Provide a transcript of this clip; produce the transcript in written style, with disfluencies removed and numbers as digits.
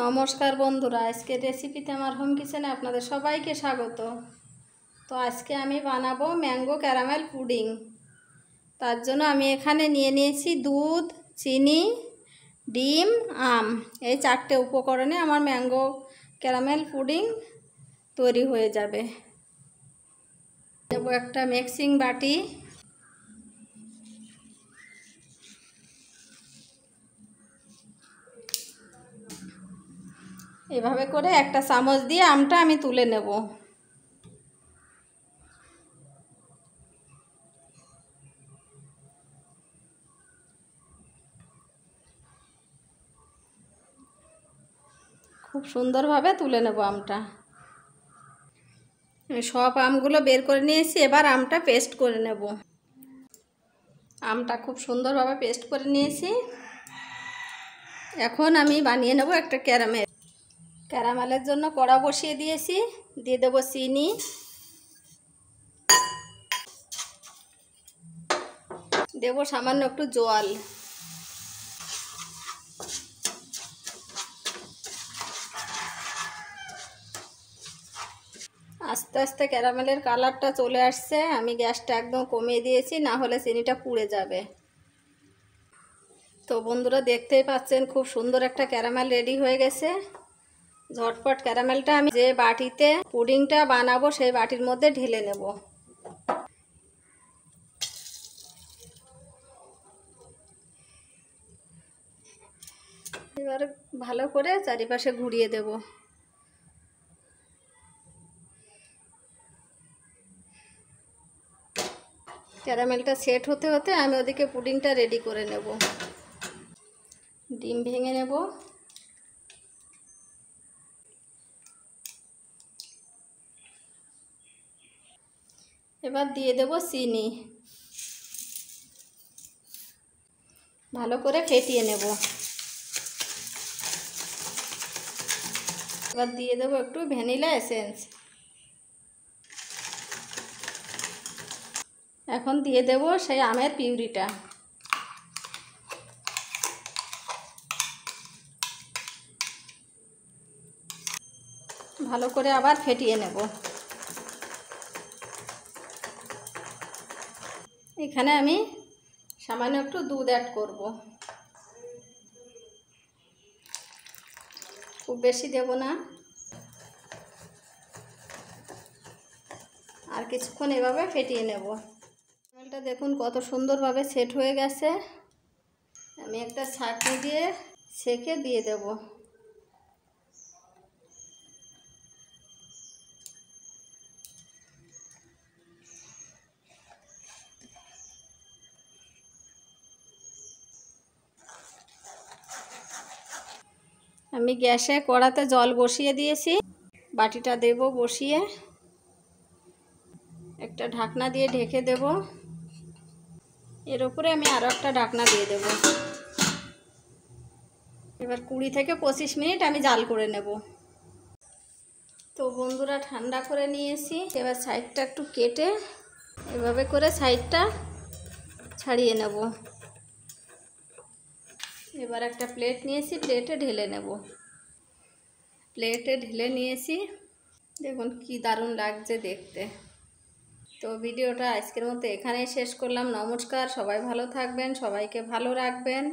নমস্কার বন্ধুরা, আজকের রেসিপিতে আমার হোম কিচেনে আপনাদের সবাইকে স্বাগত। তো আজকে আমি বানাবো ম্যাঙ্গো ক্যারামেল পুডিং। তার জন্য আমি এখানে নিয়ে নিয়েছি দুধ, চিনি, ডিম, আম। এই চারটে উপকরণে আমার ম্যাঙ্গো ক্যারামেল পুডিং তৈরি হয়ে যাবে। নেব একটা মিক্সিং বাটি, এভাবে করে একটা চামচ দিয়ে আমটা আমি তুলে নেব। খুব সুন্দরভাবে তুলে নেব আমটা। সব আমগুলো বের করে নিয়েছি, এবার আমটা পেস্ট করে নেব। আমটা খুব সুন্দরভাবে পেস্ট করে নিয়েছি। এখন আমি বানিয়ে নেব একটা ক্যারামেলের জন্য কড়া বসিয়ে দিয়েছি। দিয়ে দেবো চিনি, দেবো সামান্য একটু জল। আস্তে আস্তে ক্যারামেলের কালারটা চলে আসছে। আমি গ্যাসটা একদম কমিয়ে দিয়েছি, না হলে চিনিটা পুড়ে যাবে। তো বন্ধুরা, দেখতেই পাচ্ছেন খুব সুন্দর একটা ক্যারামেল রেডি হয়ে গেছে। ঝটপট ক্যারামেলটা আমি যে বাটিতে পুডিংটা বানাবো সেই বাটির মধ্যে ঢেলে নেব। এবার ভালো করে চারিপাশে ঘুরিয়ে দেব। ক্যারামেলটা সেট হতে হতে আমি ওদিকে পুডিংটা রেডি করে নেব। ডিম ভেঙে নেব। এবার দিয়ে দেব চিনি, ভালো করে ফেটিয়ে নেব। এবার দিয়ে দেব একটু ভ্যানিলা এসেন্স। এখন দিয়ে দেব সেই আমের পিউরিটা। ভালো করে আবার ফেটিয়ে নেব। এখানে আমি সামান্য একটু দুধ অ্যাড করব, খুব বেশি দেব না। আর কিছুক্ষণ এভাবে ফেটিয়ে নেব। ক্যারামেলটা দেখুন কত সুন্দরভাবে সেট হয়ে গেছে। আমি একটা ছাঁকনি দিয়ে ছেঁকে দিয়ে দেব। আমি গ্যাসে কড়াতে জল বসিয়ে দিয়েছি। বাটিটা দেব বসিয়ে, একটা ঢাকনা দিয়ে ঢেকে দেব। এর উপরে আমি আরও একটা ঢাকনা দিয়ে দেব। এবার 20 থেকে 25 মিনিট আমি জাল করে নেব। তো বন্ধুরা, ঠান্ডা করে নিয়েছি। এবার সাইডটা একটু কেটে এভাবে করে সাইডটা ছাড়িয়ে নেব। এবার একটা প্লেট নিয়েছি, প্লেটে ঢেলে নেব। প্লেটে ঢেলে নিয়েছি, দেখুন কি দারুণ লাগছে দেখতে। তো ভিডিওটা আজকের মতো এখানেই শেষ করলাম। নমস্কার, সবাই ভালো থাকবেন, সবাইকে ভালো রাখবেন।